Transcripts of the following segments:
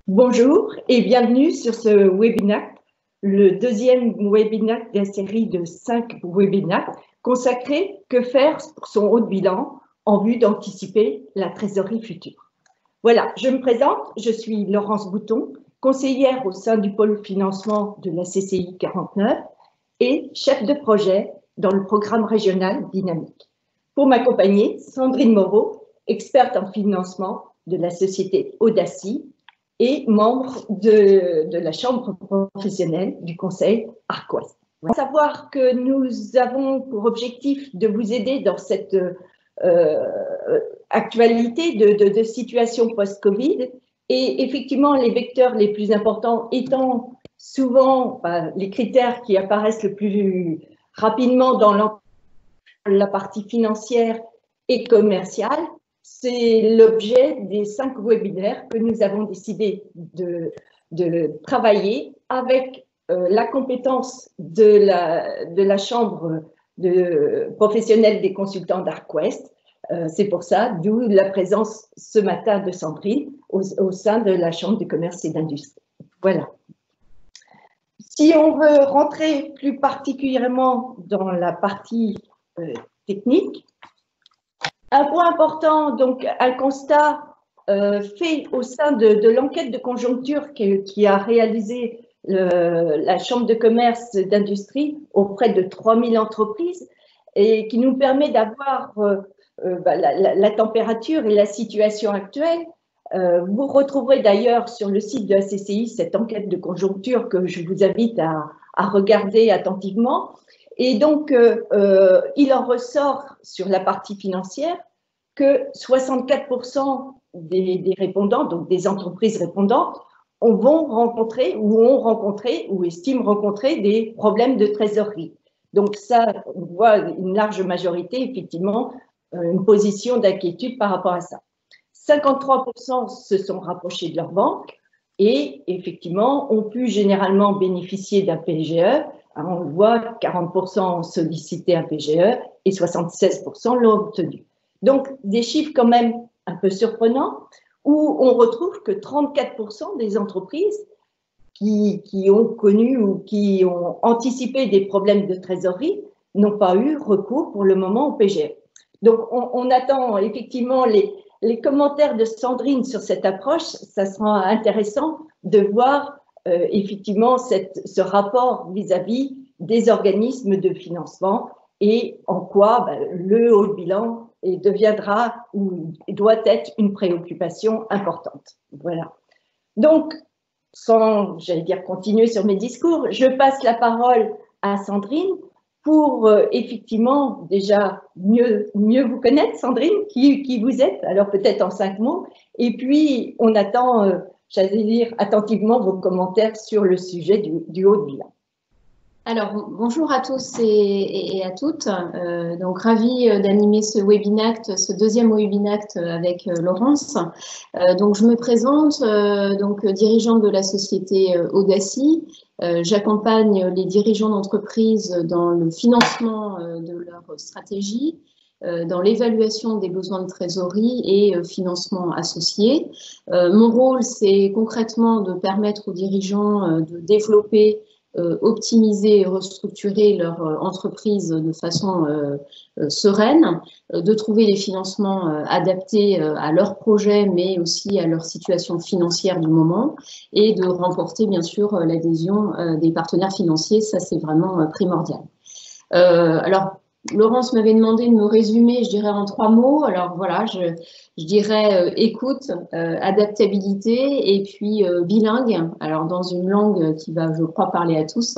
Bonjour et bienvenue sur ce webinaire, le deuxième webinaire de la série de 5 webinaires consacrés « Que faire pour son haut de bilan en vue d'anticiper la trésorerie future ». Voilà, je me présente, je suis Laurence Bouton, conseillère au sein du pôle financement de la CCI 49 et chef de projet dans le programme régional Dynamique. Pour m'accompagner, Sandrine Moreau, experte en financement de la société Audacy et membre de la chambre professionnelle du conseil ArcWest. Il faut savoir que nous avons pour objectif de vous aider dans cette actualité de situation post-Covid et effectivement les vecteurs les plus importants étant souvent les critères qui apparaissent le plus rapidement dans la partie financière et commerciale. C'est l'objet des 5 webinaires que nous avons décidé de travailler avec la compétence de la chambre professionnelle des consultants d'ArcWest. C'est pour ça, d'où la présence ce matin de Sandrine au sein de la chambre de commerce et d'industrie. Voilà. Si on veut rentrer plus particulièrement dans la partie technique, un point important, donc un constat fait au sein de l'enquête de conjoncture qui a réalisé la Chambre de commerce d'industrie auprès de 3000 entreprises et qui nous permet d'avoir la température et la situation actuelle. Vous retrouverez d'ailleurs sur le site de la CCI cette enquête de conjoncture que je vous invite à regarder attentivement. Et donc, il en ressort sur la partie financière que 64% des répondants, donc des entreprises répondantes, vont rencontrer ou ont rencontré ou estiment rencontrer des problèmes de trésorerie. Donc ça, on voit une large majorité, effectivement, une position d'inquiétude par rapport à ça. 53% se sont rapprochés de leur banque et effectivement ont pu généralement bénéficier d'un PGE. On le voit, 40% ont sollicité un PGE et 76% l'ont obtenu. Donc, des chiffres quand même un peu surprenants où on retrouve que 34% des entreprises qui ont connu ou qui ont anticipé des problèmes de trésorerie n'ont pas eu recours pour le moment au PGE. Donc, on attend effectivement les commentaires de Sandrine sur cette approche. Ça sera intéressant de voir effectivement ce rapport vis-à-vis des organismes de financement et en quoi le haut de bilan deviendra ou doit être une préoccupation importante. Voilà. Donc, sans, j'allais dire, continuer sur mes discours, je passe la parole à Sandrine pour effectivement déjà mieux vous connaître, Sandrine, qui vous êtes, alors peut-être en 5 mots, et puis on attend, j'allais dire, attentivement vos commentaires sur le sujet du haut de bilan. Alors, bonjour à tous et à toutes. Donc, ravie d'animer ce webinact, ce deuxième webinact avec Laurence. Donc, je me présente, donc dirigeante de la société Audacy. J'accompagne les dirigeants d'entreprise dans le financement de leur stratégie, dans l'évaluation des besoins de trésorerie et financement associé. Mon rôle, c'est concrètement de permettre aux dirigeants de développer optimiser et restructurer leur entreprise de façon sereine, de trouver des financements adaptés à leurs projets, mais aussi à leur situation financière du moment, et de remporter bien sûr l'adhésion des partenaires financiers. Ça, c'est vraiment primordial. Alors, Laurence m'avait demandé de me résumer, je dirais en 3 mots. Alors voilà, je dirais écoute, adaptabilité et puis bilingue. Alors dans une langue qui va, je crois, parler à tous,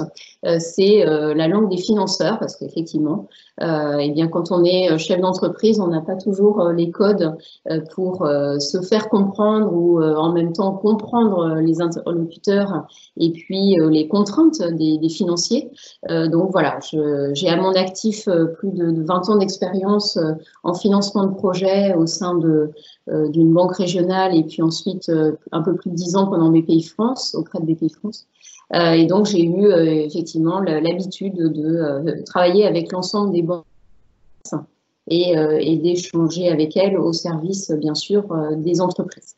c'est la langue des financeurs, parce qu'effectivement, eh bien quand on est chef d'entreprise, on n'a pas toujours les codes pour se faire comprendre ou en même temps comprendre les interlocuteurs et puis les contraintes des financiers. Donc voilà, j'ai à mon actif plus de 20 ans d'expérience en financement de projets au sein d'une banque régionale et puis ensuite un peu plus de 10 ans pendant BPI-France, auprès de BPI-France. Et donc j'ai eu effectivement l'habitude de travailler avec l'ensemble des banques et d'échanger avec elles au service bien sûr des entreprises.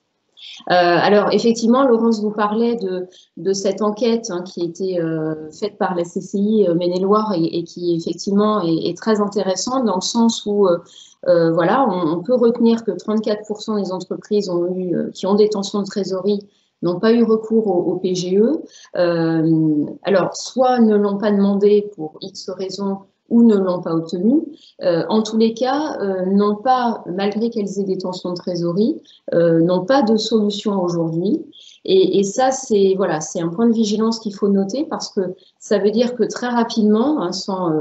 Alors, effectivement, Laurence vous parlait de cette enquête qui a été faite par la CCI Maine-et-Loire et qui, effectivement, est très intéressante dans le sens où, voilà, on peut retenir que 34% des entreprises qui ont des tensions de trésorerie n'ont pas eu recours au PGE. Alors, soit ne l'ont pas demandé pour X raisons, ou ne l'ont pas obtenu, en tous les cas, n'ont pas, malgré qu'elles aient des tensions de trésorerie, n'ont pas de solution aujourd'hui. Et ça, c'est voilà, c'est un point de vigilance qu'il faut noter parce que ça veut dire que très rapidement, hein, sans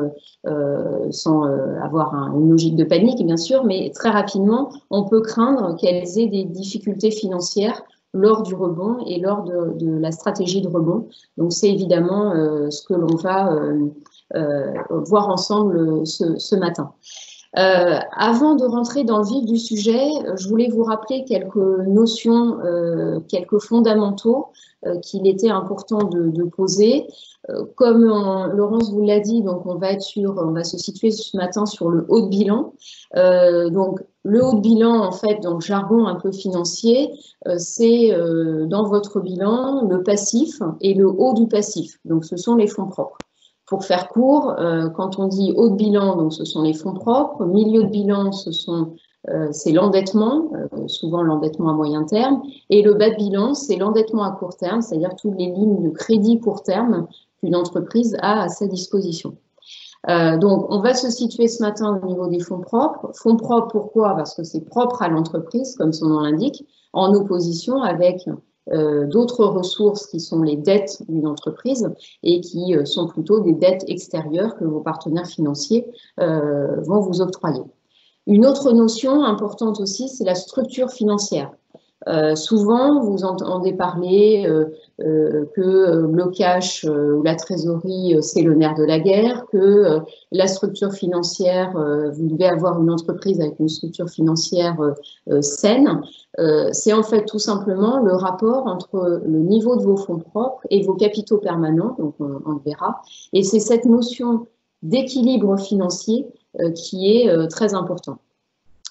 avoir une logique de panique, bien sûr, mais très rapidement, on peut craindre qu'elles aient des difficultés financières lors du rebond et lors de la stratégie de rebond. Donc, c'est évidemment ce que l'on va voir ensemble ce matin. Avant de rentrer dans le vif du sujet, je voulais vous rappeler quelques notions, quelques fondamentaux qu'il était important de poser. Comme Laurence vous l'a dit, donc on va se situer ce matin sur le haut de bilan. Donc le haut de bilan, en fait, dans le jargon un peu financier, c'est dans votre bilan le passif et le haut du passif. Donc ce sont les fonds propres. Pour faire court, quand on dit haut de bilan, donc ce sont les fonds propres, milieu de bilan, c'est l'endettement, souvent l'endettement à moyen terme, et le bas de bilan, c'est l'endettement à court terme, c'est-à-dire toutes les lignes de crédit court terme qu'une entreprise a à sa disposition. Donc, on va se situer ce matin au niveau des fonds propres. Fonds propres, pourquoi? Parce que c'est propre à l'entreprise, comme son nom l'indique, en opposition avec d'autres ressources qui sont les dettes d'une entreprise et qui sont plutôt des dettes extérieures que vos partenaires financiers vont vous octroyer. Une autre notion importante aussi, c'est la structure financière. Souvent, vous entendez parler que le cash ou la trésorerie, c'est le nerf de la guerre, que la structure financière, vous devez avoir une entreprise avec une structure financière saine. C'est en fait tout simplement le rapport entre le niveau de vos fonds propres et vos capitaux permanents, donc on le verra. Et c'est cette notion d'équilibre financier qui est très importante.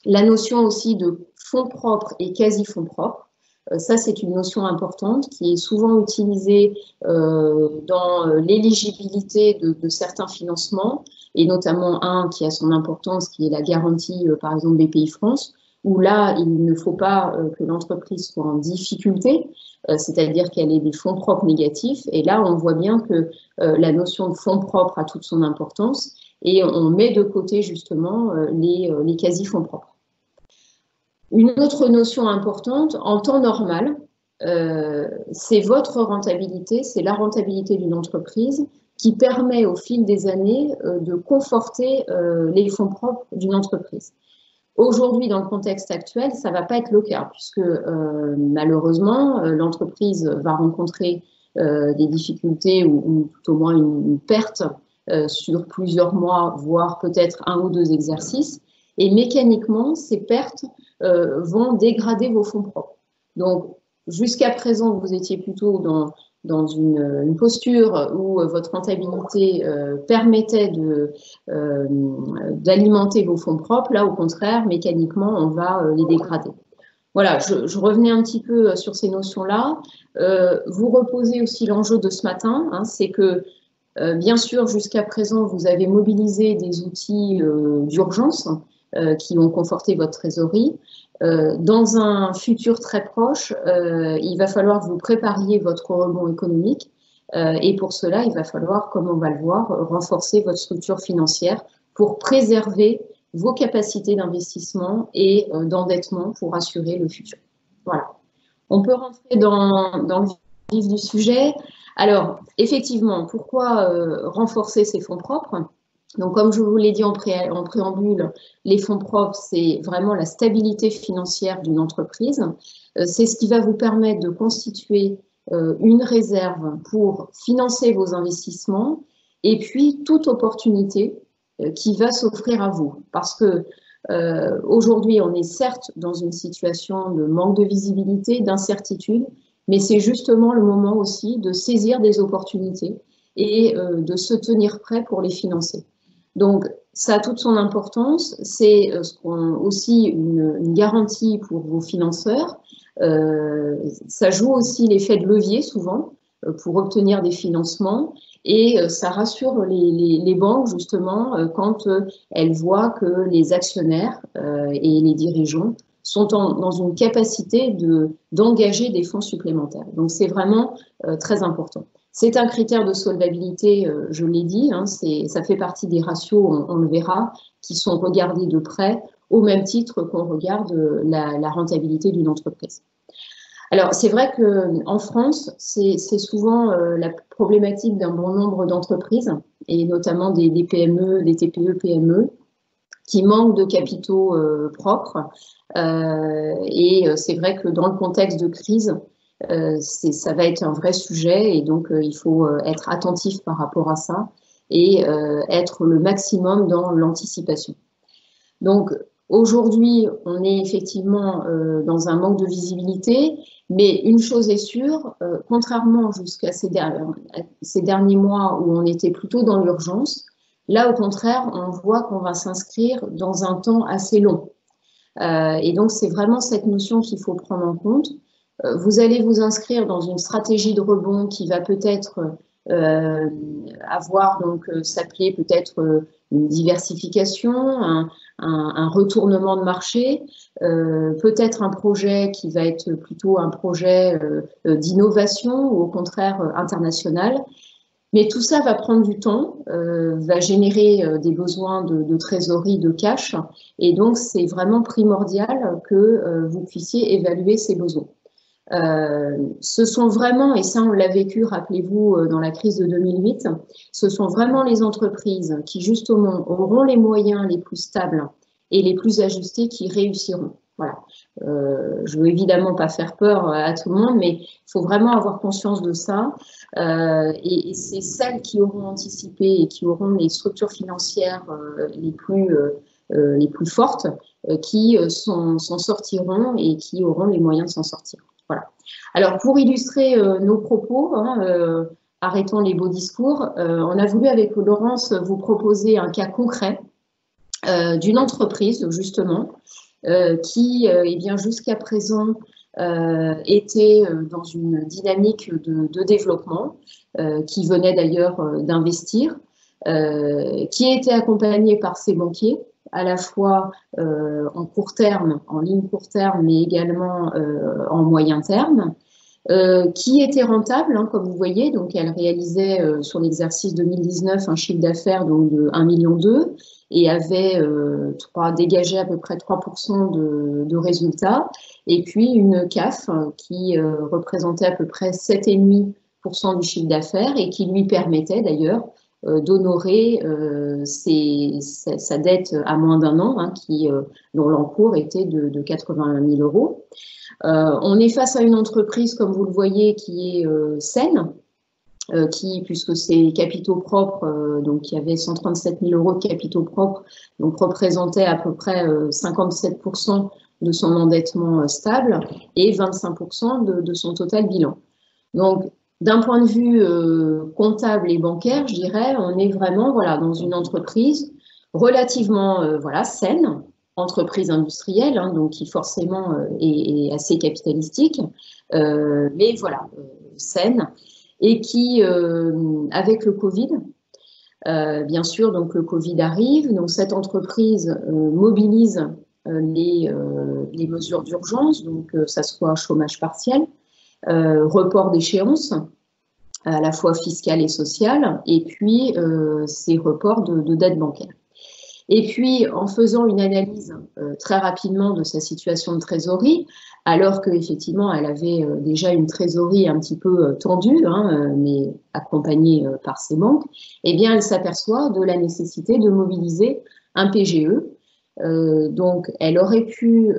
La notion aussi de fonds propres et quasi-fonds propres, ça c'est une notion importante qui est souvent utilisée dans l'éligibilité de certains financements, et notamment un qui a son importance, qui est la garantie, par exemple, BPI-France, où là, il ne faut pas que l'entreprise soit en difficulté, c'est-à-dire qu'elle ait des fonds propres négatifs, et là, on voit bien que la notion de fonds propres a toute son importance, et on met de côté justement les quasi-fonds propres. Une autre notion importante, en temps normal, c'est votre rentabilité, c'est la rentabilité d'une entreprise qui permet au fil des années de conforter les fonds propres d'une entreprise. Aujourd'hui, dans le contexte actuel, ça ne va pas être le cas puisque malheureusement, l'entreprise va rencontrer des difficultés ou tout au moins une perte sur plusieurs mois, voire peut-être 1 ou 2 exercices. Et mécaniquement, ces pertes vont dégrader vos fonds propres. Donc, jusqu'à présent, vous étiez plutôt dans une posture où votre rentabilité permettait d'alimenter vos fonds propres. Là, au contraire, mécaniquement, on va les dégrader. Voilà, je revenais un petit peu sur ces notions-là. Vous reposez aussi l'enjeu de ce matin, hein, c'est que bien sûr, jusqu'à présent, vous avez mobilisé des outils d'urgence qui ont conforté votre trésorerie. Dans un futur très proche, il va falloir que vous prépariez votre rebond économique et pour cela, il va falloir, comme on va le voir, renforcer votre structure financière pour préserver vos capacités d'investissement et d'endettement pour assurer le futur. Voilà. On peut rentrer dans le vif du sujet. Alors, effectivement, pourquoi renforcer ces fonds propres ? Donc, comme je vous l'ai dit en préambule, les fonds propres, c'est vraiment la stabilité financière d'une entreprise. C'est ce qui va vous permettre de constituer une réserve pour financer vos investissements et puis toute opportunité qui va s'offrir à vous. Parce que aujourd'hui, on est certes dans une situation de manque de visibilité, d'incertitude, mais c'est justement le moment aussi de saisir des opportunités et de se tenir prêt pour les financer. Donc, ça a toute son importance. C'est aussi une garantie pour vos financeurs. Ça joue aussi l'effet de levier souvent pour obtenir des financements et ça rassure les banques justement quand elles voient que les actionnaires et les dirigeants sont dans une capacité d'engager des fonds supplémentaires. Donc c'est vraiment très important. C'est un critère de solvabilité, je l'ai dit, hein, ça fait partie des ratios, on le verra, qui sont regardés de près au même titre qu'on regarde la rentabilité d'une entreprise. Alors, c'est vrai qu'en France, c'est souvent la problématique d'un bon nombre d'entreprises, et notamment des PME, des TPE-PME, qui manquent de capitaux propres. Et c'est vrai que dans le contexte de crise, ça va être un vrai sujet, et donc il faut être attentif par rapport à ça et être le maximum dans l'anticipation. Donc, aujourd'hui, on est effectivement dans un manque de visibilité, mais une chose est sûre, contrairement jusqu'à ces derniers mois où on était plutôt dans l'urgence, là, au contraire, on voit qu'on va s'inscrire dans un temps assez long. Et donc, c'est vraiment cette notion qu'il faut prendre en compte. Vous allez vous inscrire dans une stratégie de rebond qui va peut-être avoir, donc, s'appeler peut-être une diversification, un retournement de marché, peut-être un projet qui va être plutôt un projet d'innovation ou au contraire international. Mais tout ça va prendre du temps, va générer des besoins de trésorerie, de cash, et donc c'est vraiment primordial que vous puissiez évaluer ces besoins. Ce sont vraiment, et ça on l'a vécu, rappelez-vous, dans la crise de 2008, ce sont vraiment les entreprises qui justement auront les moyens les plus stables et les plus ajustés qui réussiront. Voilà. Je veux évidemment pas faire peur à tout le monde, mais il faut vraiment avoir conscience de ça. Et c'est celles qui auront anticipé et qui auront les structures financières les plus fortes qui s'en sortiront et qui auront les moyens de s'en sortir. Voilà. Alors, pour illustrer nos propos, arrêtons les beaux discours, on a voulu avec Laurence vous proposer un cas concret d'une entreprise, justement, qui, eh bien, jusqu'à présent, était dans une dynamique de développement, qui venait d'ailleurs d'investir, qui était accompagnée par ses banquiers, à la fois en court terme, en ligne court terme, mais également en moyen terme, qui était rentable, hein, comme vous voyez. Donc, elle réalisait sur l'exercice 2019 un chiffre d'affaires de 1,2 million et avait dégagé à peu près 3% de résultats. Et puis, une CAF qui représentait à peu près 7,5% du chiffre d'affaires et qui lui permettait d'ailleurs d'honorer sa dette à moins d'un an, hein, dont l'encours était de 81 000 euros. On est face à une entreprise, comme vous le voyez, qui est saine, puisque ses capitaux propres, donc il y avait 137 000 euros de capitaux propres, donc représentait à peu près 57% de son endettement stable et 25% de son total bilan. Donc, d'un point de vue comptable et bancaire, je dirais, on est vraiment dans une entreprise relativement saine, entreprise industrielle, hein, donc qui forcément est assez capitalistique, mais saine, et qui, avec le Covid, bien sûr, donc le Covid arrive, donc cette entreprise mobilise les mesures d'urgence, donc ça soit chômage partiel, report d'échéance, à la fois fiscale et sociale, et puis ces reports de dette bancaire. Et puis, en faisant une analyse très rapidement de sa situation de trésorerie, alors qu'effectivement, elle avait déjà une trésorerie un petit peu tendue, hein, mais accompagnée par ses banques, eh bien, elle s'aperçoit de la nécessité de mobiliser un PGE. Donc, elle aurait pu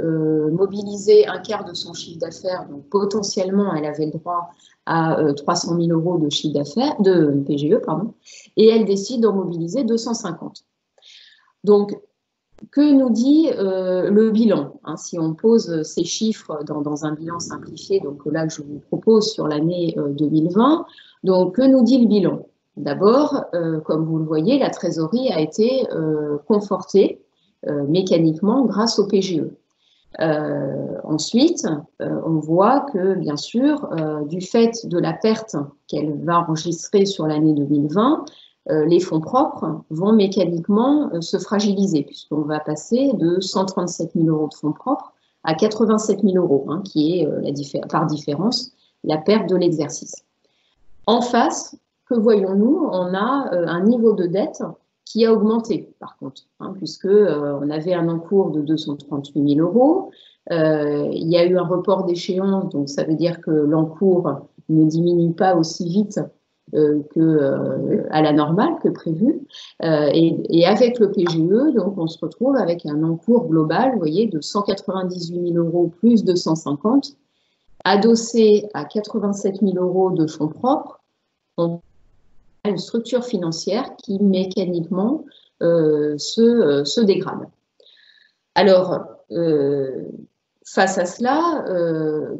mobiliser un quart de son chiffre d'affaires, donc potentiellement, elle avait le droit à 300 000 euros de chiffre d'affaires, de PGE, pardon, et elle décide d'en mobiliser 250. Donc, que nous dit le bilan, hein, si on pose ces chiffres dans un bilan simplifié, donc là que je vous propose sur l'année 2020, donc que nous dit le bilan? D'abord, comme vous le voyez, la trésorerie a été confortée mécaniquement grâce au PGE. Ensuite, on voit que, bien sûr, du fait de la perte qu'elle va enregistrer sur l'année 2020, les fonds propres vont mécaniquement se fragiliser, puisqu'on va passer de 137 000 € de fonds propres à 87 000 €, hein, qui est par différence la perte de l'exercice. En face, que voyons-nous? On a un niveau de dette qui a augmenté, par contre, hein, puisque on avait un encours de 238 000 €. Il y a eu un report d'échéance, donc ça veut dire que l'encours ne diminue pas aussi vite à la normale que prévu. Et avec le PGE, donc on se retrouve avec un encours global, vous voyez, de 198 000 € plus 250, adossé à 87 000 € de fonds propres. On a une structure financière qui mécaniquement se dégrade. Alors, face à cela,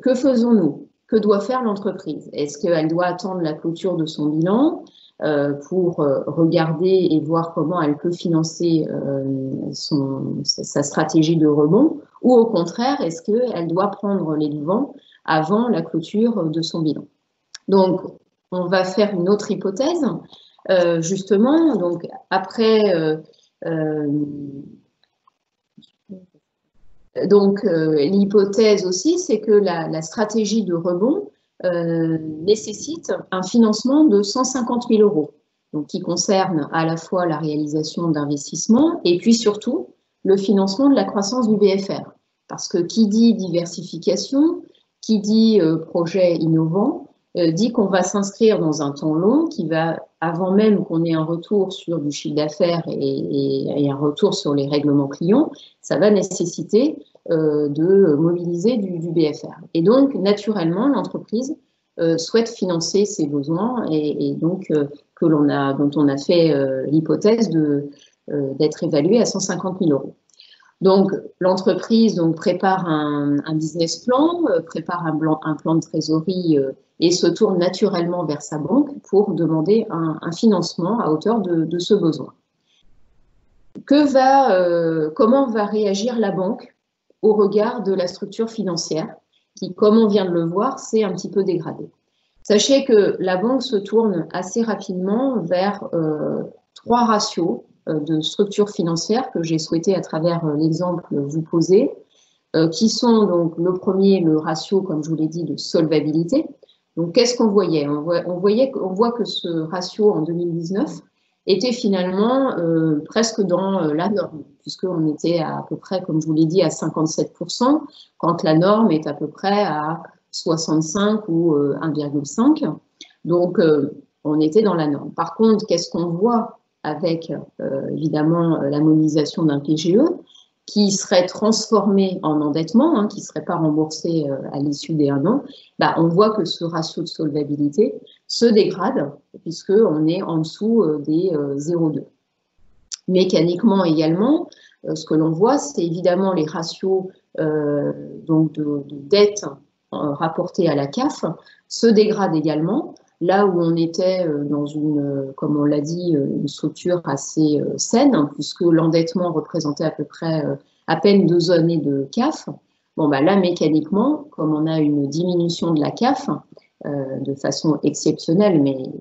que faisons-nous? Que doit faire l'entreprise? Est-ce qu'elle doit attendre la clôture de son bilan pour regarder et voir comment elle peut financer sa stratégie de rebond? Ou au contraire, est-ce qu'elle doit prendre les devants avant la clôture de son bilan? Donc, on va faire une autre hypothèse, justement, donc après l'hypothèse aussi, c'est que la stratégie de rebond nécessite un financement de 150 000 €, donc qui concerne à la fois la réalisation d'investissements et puis surtout le financement de la croissance du BFR. Parce que qui dit diversification, qui dit projet innovant, dit qu'on va s'inscrire dans un temps long qui va, avant même qu'on ait un retour sur du chiffre d'affaires et un retour sur les règlements clients, ça va nécessiter de mobiliser du BFR. Et donc, naturellement, l'entreprise souhaite financer ses besoins et donc dont on a fait l'hypothèse d'être évaluée à 150 000 €. Donc, l'entreprise prépare un business plan, prépare un plan de trésorerie et se tourne naturellement vers sa banque pour demander un financement à hauteur de ce besoin. Comment va réagir la banque au regard de la structure financière qui, comme on vient de le voir, s'est un petit peu dégradée? Sachez que la banque se tourne assez rapidement vers 3 ratios de structure financière que j'ai souhaité à travers l'exemple vous poser, qui sont donc le premier, le ratio, comme je vous l'ai dit, de solvabilité. Donc, qu'est-ce qu'on voyait? On voit que ce ratio en 2019 était finalement presque dans la norme, puisqu'on était à peu près, comme je vous l'ai dit, à 57%, quand la norme est à peu près à 65 ou 1,5. Donc, on était dans la norme. Par contre, qu'est-ce qu'on voit avec évidemment la mobilisation d'un PGE qui serait transformé en endettement, hein, qui ne serait pas remboursé à l'issue des 1 an, on voit que ce ratio de solvabilité se dégrade puisqu'on est en dessous des 0,2. Mécaniquement également, ce que l'on voit, c'est évidemment les ratios donc de dette rapportés à la CAF se dégradent également. Là où on était dans comme on l'a dit, une structure assez saine, hein, puisque l'endettement représentait à peu près à peine 2 années de CAF, là, mécaniquement, comme on a une diminution de la CAF, de façon exceptionnelle, mais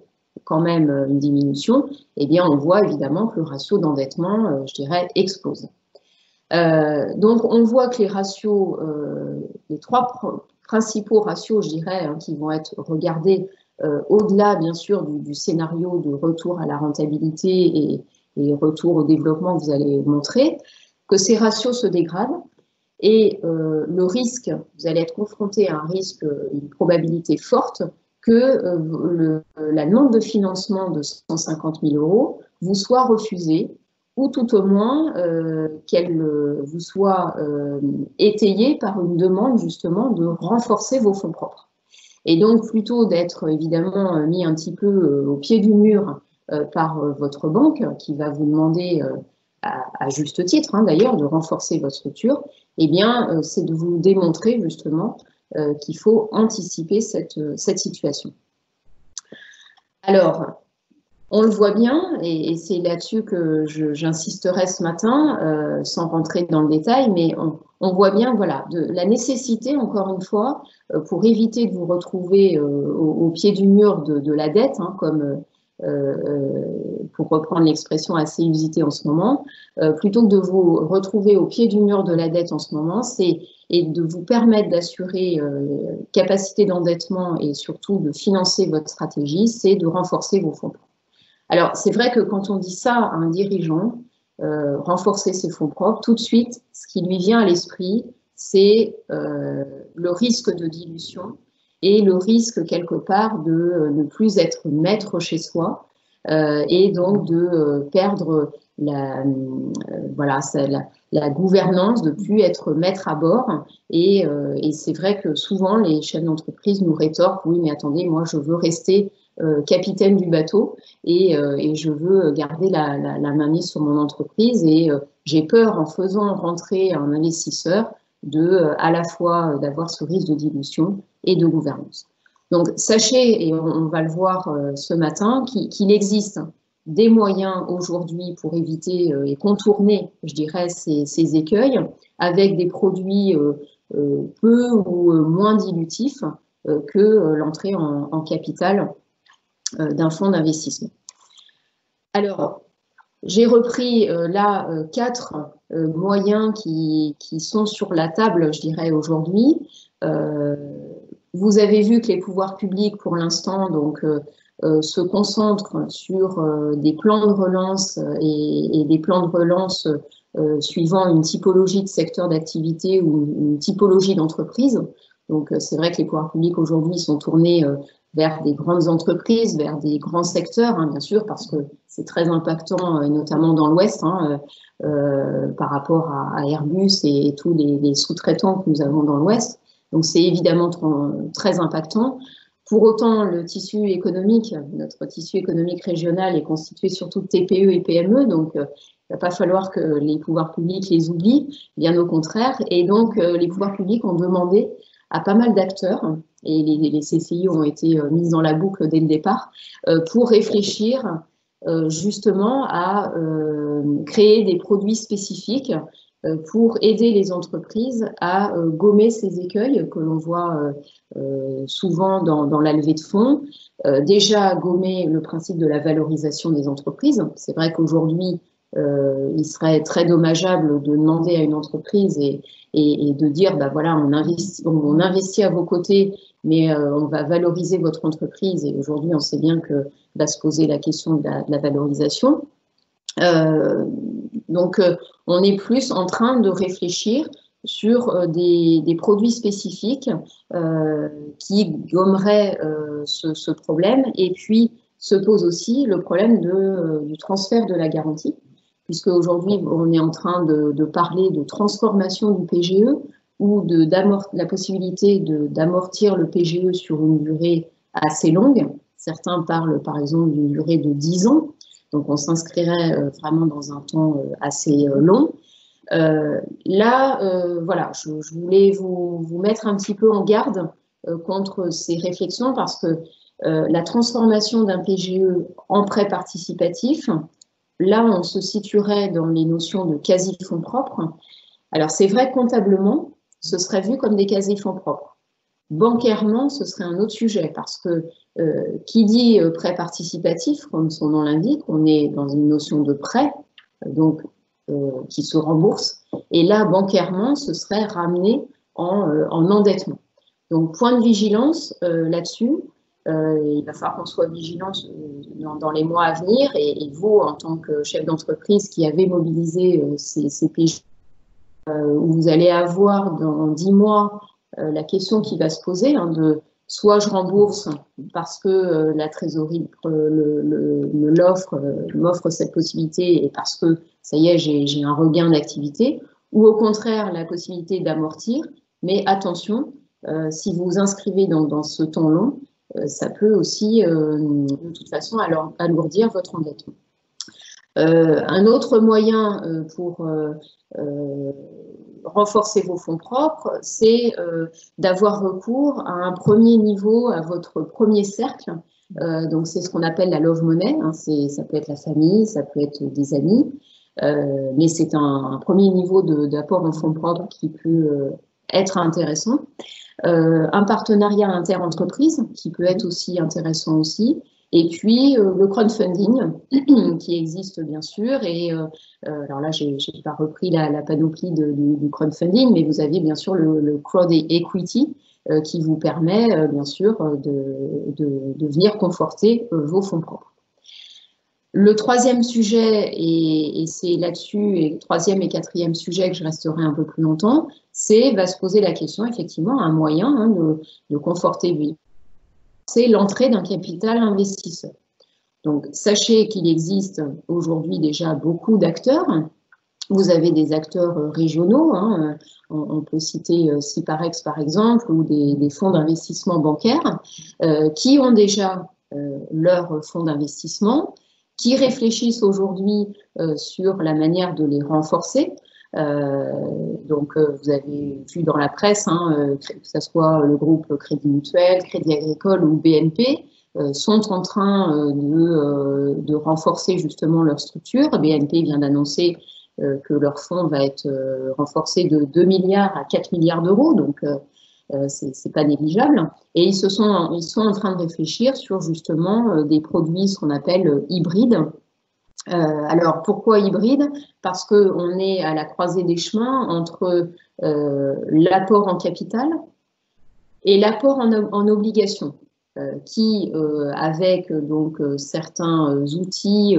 quand même une diminution, eh bien, on voit évidemment que le ratio d'endettement, je dirais, explose. Donc, on voit que les ratios, les 3 principaux ratios, je dirais, hein, qui vont être regardés au-delà, bien sûr, du scénario de retour à la rentabilité et retour au développement que vous allez montrer, que ces ratios se dégradent et le risque, vous allez être confronté à un risque, une probabilité forte que la demande de financement de 150 000 € vous soit refusée ou tout au moins qu'elle vous soit étayée par une demande justement de renforcer vos fonds propres. Et donc, plutôt d'être évidemment mis un petit peu au pied du mur par votre banque, qui va vous demander, à juste titre hein, d'ailleurs, de renforcer votre structure, eh bien, c'est de vous démontrer justement qu'il faut anticiper cette situation. Alors, On le voit bien, et c'est là-dessus que j'insisterai ce matin, sans rentrer dans le détail, mais on voit bien, voilà, la nécessité, encore une fois, pour éviter de vous retrouver au pied du mur de la dette, hein, comme pour reprendre l'expression assez usitée en ce moment, plutôt que de vous retrouver au pied du mur de la dette en ce moment, et de vous permettre d'assurer capacité d'endettement et surtout de financer votre stratégie, c'est de renforcer vos fonds propres. Alors, c'est vrai que quand on dit ça à un dirigeant, renforcer ses fonds propres, tout de suite, ce qui lui vient à l'esprit, c'est le risque de dilution et le risque, quelque part, de ne plus être maître chez soi et donc de perdre voilà, la gouvernance, de plus être maître à bord. Et c'est vrai que souvent, les chefs d'entreprise nous rétorquent, oui, mais attendez, moi, je veux rester capitaine du bateau et je veux garder la mainmise sur mon entreprise et j'ai peur en faisant rentrer un investisseur à la fois d'avoir ce risque de dilution et de gouvernance. Donc sachez, et on va le voir ce matin, qu'il existe des moyens aujourd'hui pour éviter et contourner, je dirais, ces écueils avec des produits peu ou moins dilutifs que l'entrée en capital d'un fonds d'investissement. Alors, j'ai repris là 4 moyens qui sont sur la table, je dirais, aujourd'hui. Vous avez vu que les pouvoirs publics, pour l'instant, donc, se concentrent sur des plans de relance et des plans de relance suivant une typologie de secteur d'activité ou une typologie d'entreprise. Donc, c'est vrai que les pouvoirs publics aujourd'hui sont tournés vers des grandes entreprises, vers des grands secteurs, hein, bien sûr, parce que c'est très impactant, notamment dans l'Ouest, hein, par rapport à Airbus et tous les sous-traitants que nous avons dans l'Ouest. Donc, c'est évidemment très impactant. Pour autant, le tissu économique, notre tissu économique régional est constitué surtout de TPE et PME, donc il ne va pas falloir que les pouvoirs publics les oublient, bien au contraire. Et donc, les pouvoirs publics ont demandé à pas mal d'acteurs, et les CCI ont été mises dans la boucle dès le départ, pour réfléchir justement à créer des produits spécifiques pour aider les entreprises à gommer ces écueils que l'on voit souvent dans la levée de fonds. Déjà, gommer le principe de la valorisation des entreprises. C'est vrai qu'aujourd'hui, il serait très dommageable de demander à une entreprise et de dire, bah voilà, on investit à vos côtés, mais on va valoriser votre entreprise. Et aujourd'hui, on sait bien que va se poser la question de la valorisation. Donc, on est plus en train de réfléchir sur des produits spécifiques qui gommeraient ce problème. Et puis, se pose aussi le problème du transfert de la garantie, puisque aujourd'hui, on est en train de parler de transformation du PGE ou la possibilité d'amortir le PGE sur une durée assez longue. Certains parlent, par exemple, d'une durée de 10 ans. Donc, on s'inscrirait vraiment dans un temps assez long. Voilà, je voulais vous mettre un petit peu en garde contre ces réflexions parce que la transformation d'un PGE en prêt participatif, là, on se situerait dans les notions de quasi-fonds propres. Alors, c'est vrai, comptablement, ce serait vu comme des quasi-fonds propres. Bancairement, ce serait un autre sujet parce que qui dit prêt participatif, comme son nom l'indique, on est dans une notion de prêt, donc qui se rembourse. Et là, bancairement, ce serait ramené en endettement. Donc, point de vigilance là-dessus. Il va falloir qu'on soit vigilant dans les mois à venir. Et vous, en tant que chef d'entreprise qui avez mobilisé ces PGE, où vous allez avoir dans 10 mois la question qui va se poser, hein, de soit je rembourse parce que la trésorerie m'offre cette possibilité et parce que ça y est, j'ai un regain d'activité, ou au contraire la possibilité d'amortir. Mais attention, si vous vous inscrivez dans ce temps long, ça peut aussi de toute façon alourdir votre endettement. Un autre moyen pour renforcer vos fonds propres, c'est d'avoir recours à un premier niveau, à votre premier cercle Donc, c'est ce qu'on appelle la love money. Hein, ça peut être la famille, ça peut être des amis. Mais c'est un premier niveau d'apport en fonds propres qui peut être intéressant. Un partenariat inter-entreprise qui peut être aussi intéressant aussi. Et puis, le crowdfunding qui existe bien sûr. Et alors là, je n'ai pas repris la panoplie du crowdfunding, mais vous avez bien sûr le crowd equity qui vous permet bien sûr de venir conforter vos fonds propres. Le troisième sujet, et c'est là-dessus, et le troisième et quatrième sujet que je resterai un peu plus longtemps, va se poser la question, effectivement, un moyen de conforter, c'est l'entrée d'un capital investisseur. Donc, sachez qu'il existe aujourd'hui déjà beaucoup d'acteurs. Vous avez des acteurs régionaux, hein, on peut citer Ciparex par exemple, ou des fonds d'investissement bancaires qui ont déjà leurs fonds d'investissement, qui réfléchissent aujourd'hui sur la manière de les renforcer. Donc, vous avez vu dans la presse, hein, que ce soit le groupe Crédit Mutuel, Crédit Agricole ou BNP, sont en train de renforcer justement leur structure. BNP vient d'annoncer que leur fonds va être renforcé de 2 milliards à 4 milliards d'euros, donc c'est pas négligeable. Et ils sont en train de réfléchir sur justement des produits, ce qu'on appelle hybrides. Alors, pourquoi hybride? Parce qu'on est à la croisée des chemins entre l'apport en capital et l'apport en obligation, qui, avec donc certains outils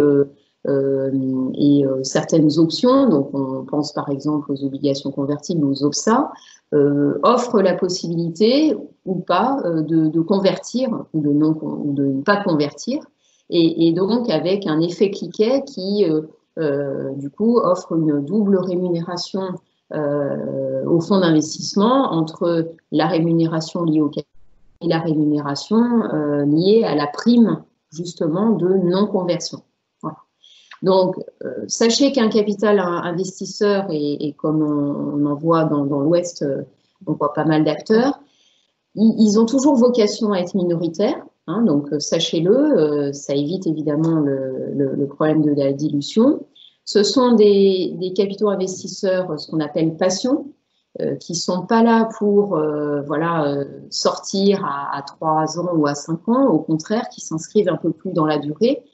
et certaines options, donc on pense par exemple aux obligations convertibles, aux OPSA, offre la possibilité ou pas de convertir ou de ne pas convertir, et donc avec un effet cliquet qui du coup offre une double rémunération au fonds d'investissement entre la rémunération liée au capital et la rémunération liée à la prime justement de non-conversion. Voilà. Donc, sachez qu'un capital investisseur, et comme on en voit dans l'Ouest, on voit pas mal d'acteurs, ils ont toujours vocation à être minoritaires, hein, donc sachez-le, ça évite évidemment le problème de la dilution. Ce sont des capitaux investisseurs, ce qu'on appelle passion, qui ne sont pas là pour sortir à 3 ans ou à 5 ans, au contraire, qui s'inscrivent un peu plus dans la durée.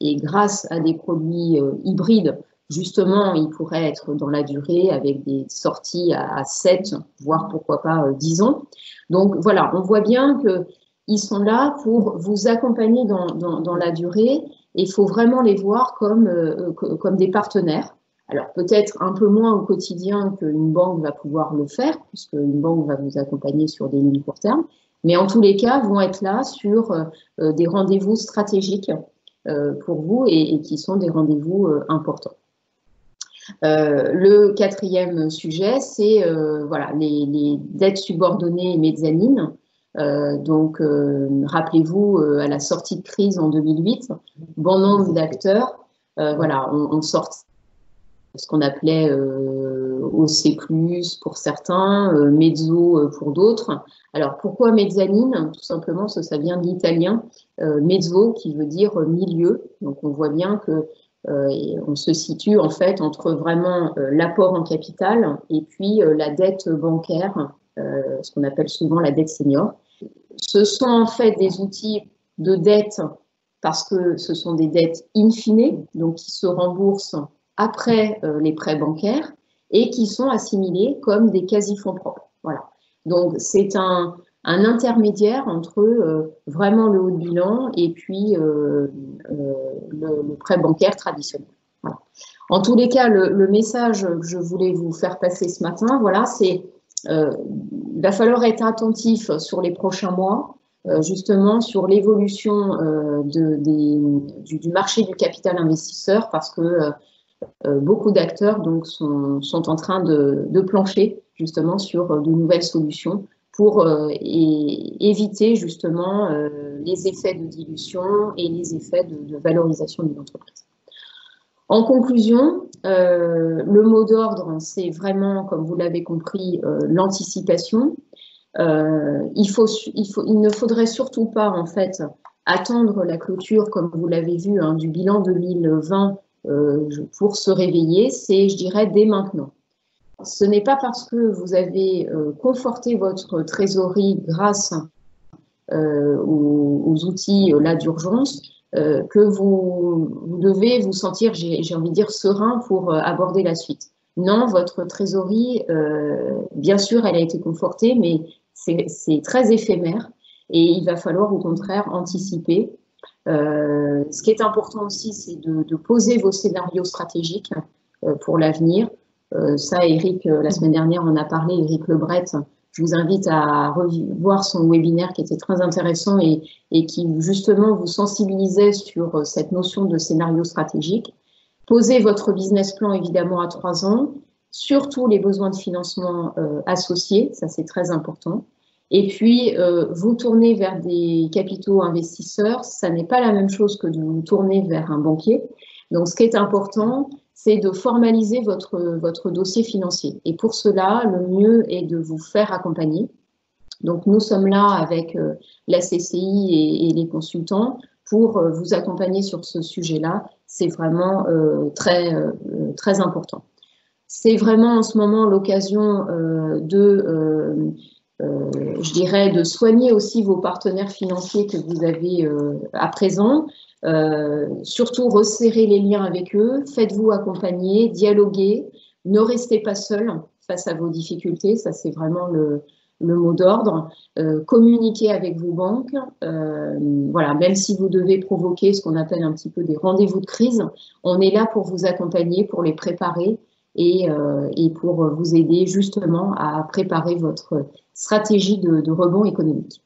Et grâce à des produits hybrides, justement, ils pourraient être dans la durée avec des sorties à 7, voire pourquoi pas 10 ans. Donc voilà, on voit bien qu'ils sont là pour vous accompagner dans la durée, et il faut vraiment les voir comme des partenaires. Alors peut-être un peu moins au quotidien qu'une banque va pouvoir le faire, puisque une banque va vous accompagner sur des lignes court terme, mais en tous les cas vont être là sur des rendez-vous stratégiques pour vous et qui sont des rendez-vous importants. Le quatrième sujet, c'est voilà, les dettes subordonnées et mezzanines. Donc, rappelez-vous, à la sortie de crise en 2008, bon nombre d'acteurs voilà, on sort ce qu'on appelait OC+, pour certains, mezzo pour d'autres. Alors, pourquoi mezzanine? Tout simplement, ça vient de l'italien mezzo, qui veut dire milieu. Donc, on voit bien que on se situe en fait entre vraiment l'apport en capital et puis la dette bancaire, ce qu'on appelle souvent la dette senior. Ce sont en fait des outils de dette parce que ce sont des dettes in fine, donc qui se remboursent après les prêts bancaires et qui sont assimilés comme des quasi-fonds propres. Voilà. Donc, c'est un intermédiaire entre vraiment le haut de bilan et puis le prêt bancaire traditionnel. Voilà. En tous les cas, le message que je voulais vous faire passer ce matin, voilà, c'est il va falloir être attentif sur les prochains mois, justement sur l'évolution du marché du capital investisseur, parce que beaucoup d'acteurs donc sont en train de plancher justement sur de nouvelles solutions pour éviter justement les effets de dilution et les effets de valorisation d'une entreprise. En conclusion, le mot d'ordre, c'est vraiment, comme vous l'avez compris, l'anticipation. Il ne faudrait surtout pas en fait attendre la clôture, comme vous l'avez vu, hein, du bilan 2020 pour se réveiller, c'est, je dirais, dès maintenant. Ce n'est pas parce que vous avez conforté votre trésorerie grâce aux outils d'urgence que vous devez vous sentir, j'ai envie de dire, serein pour aborder la suite. Non, votre trésorerie, bien sûr, elle a été confortée, mais c'est très éphémère et il va falloir au contraire anticiper. Ce qui est important aussi, c'est de poser vos scénarios stratégiques pour l'avenir. Ça, Eric, la semaine dernière, on a parlé, Eric Lebret. Je vous invite à revoir son webinaire qui était très intéressant et qui justement vous sensibilisait sur cette notion de scénario stratégique. Posez votre business plan évidemment à 3 ans, surtout les besoins de financement associés, ça c'est très important. Et puis, vous tournez vers des capitaux investisseurs, ça n'est pas la même chose que de vous tourner vers un banquier. Donc, ce qui est important, c'est de formaliser votre dossier financier. Et pour cela, le mieux est de vous faire accompagner. Donc, nous sommes là avec la CCI et les consultants pour vous accompagner sur ce sujet-là. C'est vraiment très important. C'est vraiment en ce moment l'occasion je dirais, de soigner aussi vos partenaires financiers que vous avez à présent. Surtout, resserrer les liens avec eux, faites-vous accompagner, dialoguer, ne restez pas seul face à vos difficultés, ça c'est vraiment le mot d'ordre. Communiquez avec vos banques, voilà, même si vous devez provoquer ce qu'on appelle un petit peu des rendez-vous de crise, on est là pour vous accompagner, pour les préparer et pour vous aider justement à préparer votre stratégie de rebond économique.